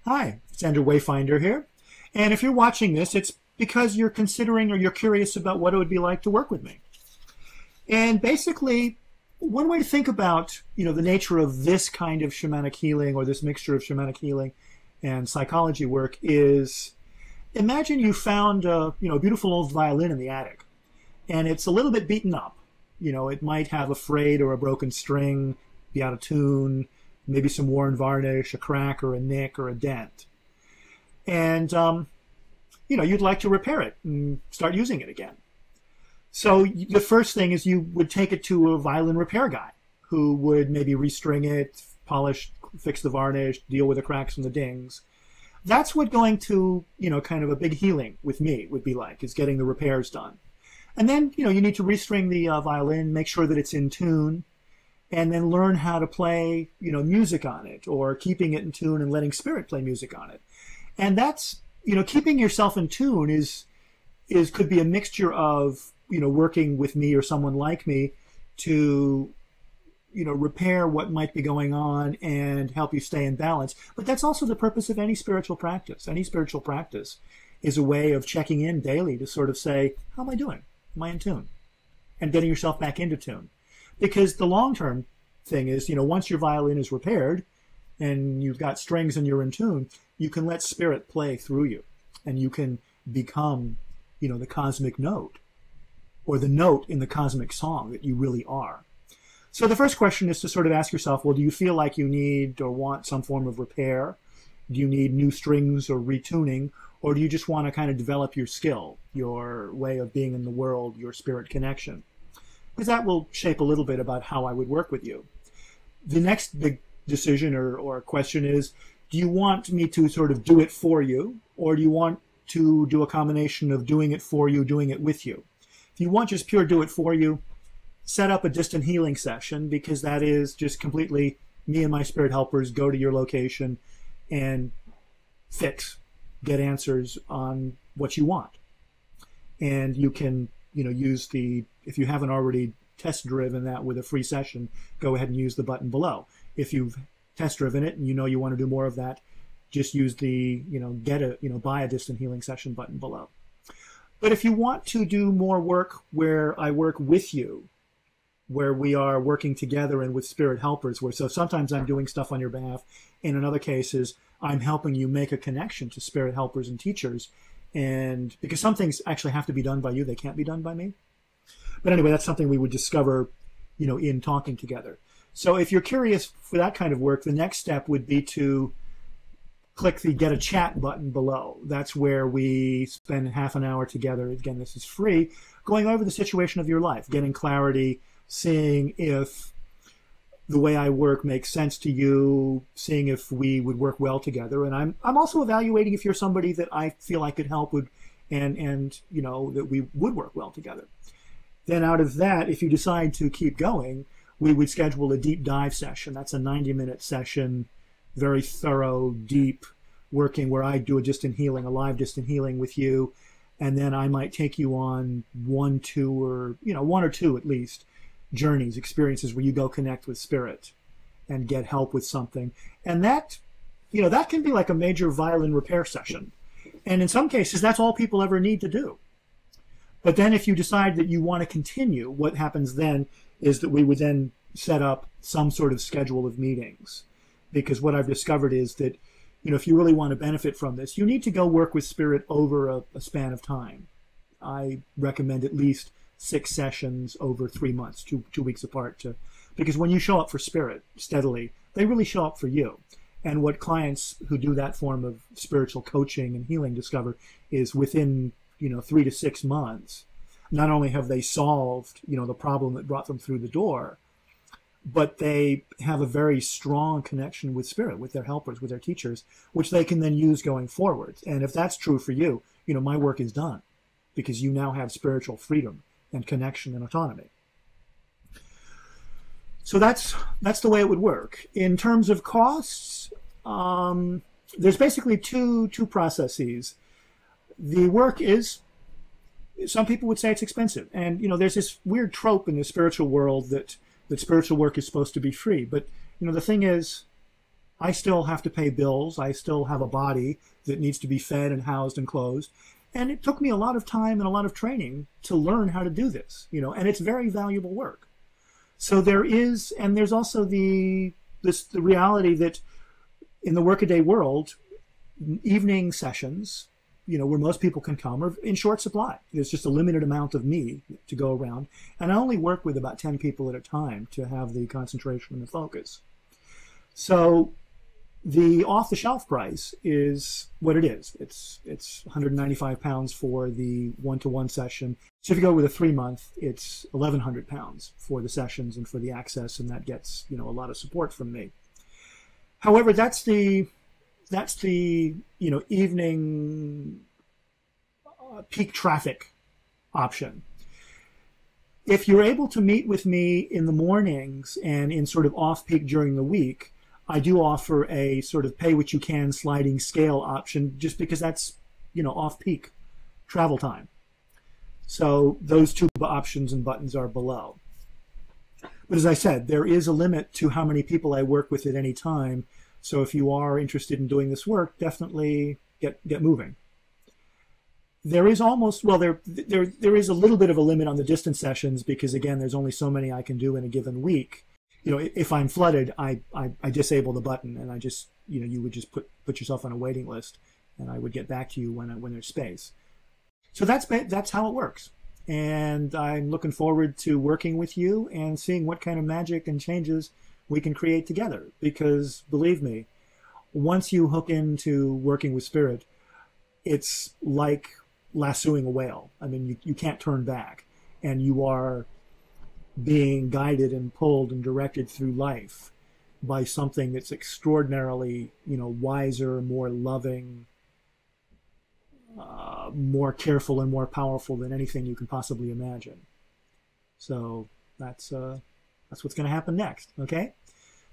Hi, it's Andrew Wayfinder here. And if you're watching this, it's because you're considering or you're curious about what it would be like to work with me. And basically, one way to think about, the nature of this kind of shamanic healing or this mixture of shamanic healing and psychology work is imagine you found a beautiful old violin in the attic and it's a little bit beaten up. It might have a frayed or a broken string, be out of tune, maybe some worn varnish, a crack or a nick or a dent. And, you'd like to repair it and start using it again. So the first thing is you would take it to a violin repair guy who would maybe restring it, polish, fix the varnish, deal with the cracks and the dings. That's what going to, kind of a big healing with me would be like, is getting the repairs done. And then, you need to restring the violin, make sure that it's in tune, and then learn how to play, music on it, or keeping it in tune and letting spirit play music on it. And that's, keeping yourself in tune could be a mixture of, working with me or someone like me to, repair what might be going on and help you stay in balance. But that's also the purpose of any spiritual practice. Any spiritual practice is a way of checking in daily to sort of say, how am I doing? Am I in tune? And getting yourself back into tune. Because the long-term thing is, once your violin is repaired and you've got strings and you're in tune, you can let spirit play through you. And you can become, the cosmic note, or the note in the cosmic song that you really are. So the first question is to sort of ask yourself, well, do you feel like you need or want some form of repair? Do you need new strings or retuning? Or do you just want to kind of develop your skill, your way of being in the world, your spirit connection? Because that will shape a little bit about how I would work with you. The next big decision or question is, do you want me to sort of do it for you? Or do you want to do a combination of doing it for you, doing it with you? If you want just pure do it for you, set up a distant healing session, because that is just completely me and my spirit helpers go to your location and get answers on what you want. And you can, use if you haven't already test driven that with a free session, go ahead and use the button below. If you've test driven it and you want to do more of that, just use the, buy a distant healing session button below. But if you want to do more work where I work with you, where we are working together and with spirit helpers, so sometimes I'm doing stuff on your behalf, and in other cases, I'm helping you make a connection to spirit helpers and teachers. And because some things actually have to be done by you, they can't be done by me. But anyway, that's something we would discover, in talking together. So if you're curious for that kind of work, the next step would be to click the Get a Chat button below. That's where we spend half an hour together. Again, this is free, going over the situation of your life, getting clarity, seeing if the way I work makes sense to you, seeing if we would work well together. And I'm also evaluating if you're somebody that I feel I could help with and that we would work well together. Then out of that, if you decide to keep going, we would schedule a deep dive session. That's a 90-minute session, very thorough, deep working where I do a distant healing, a live distant healing with you. And then I might take you on one or two at least, journeys, experiences where you go connect with spirit and get help with something. And that, that can be like a major violin repair session. And in some cases, that's all people ever need to do. But then if you decide that you want to continue, what happens then is that we would then set up some sort of schedule of meetings. Because what I've discovered is that, if you really want to benefit from this, you need to go work with spirit over a span of time. I recommend at least 6 sessions over 3 months, 2 weeks apart. Because when you show up for spirit steadily, they really show up for you. And what clients who do that form of spiritual coaching and healing discover is within 3 to 6 months, not only have they solved the problem that brought them through the door, but they have a very strong connection with spirit, with their helpers, with their teachers, which they can then use going forward. And if that's true for you, my work is done, because you now have spiritual freedom and connection and autonomy. So that's the way it would work. In terms of costs, there's basically two processes. The work is, some people would say it's expensive. And, there's this weird trope in the spiritual world that spiritual work is supposed to be free. But, the thing is, I still have to pay bills. I still have a body that needs to be fed and housed and clothed. And it took me a lot of time and a lot of training to learn how to do this, and it's very valuable work. So there's also the reality that in the workaday world, evening sessions, where most people can come, are in short supply. There's just a limited amount of me to go around. And I only work with about 10 people at a time to have the concentration and the focus. So the off-the-shelf price is what it is. It's 195 pounds for the one-to-one session. So if you go with a 3-month, it's 1,100 pounds for the sessions and for the access, and that gets a lot of support from me. However, that's the evening peak traffic option. If you're able to meet with me in the mornings and in sort of off-peak during the week, I do offer a sort of pay what you can sliding scale option, just because that's off-peak travel time. So those two options and buttons are below. But as I said, there is a limit to how many people I work with at any time. So if you are interested in doing this work, definitely get moving. There is there is a little bit of a limit on the distance sessions, because again, there's only so many I can do in a given week. If I'm flooded, I disable the button, and I just, you would just put yourself on a waiting list, and I would get back to you when there's space. So that's how it works. And I'm looking forward to working with you and seeing what kind of magic and changes we can create together. Because believe me, once you hook into working with spirit, it's like lassoing a whale. I mean, you can't turn back, and you are being guided and pulled and directed through life by something that's extraordinarily, wiser, more loving, more careful and more powerful than anything you can possibly imagine. So that's what's going to happen next. Okay.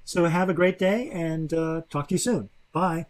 So have a great day, and talk to you soon. Bye.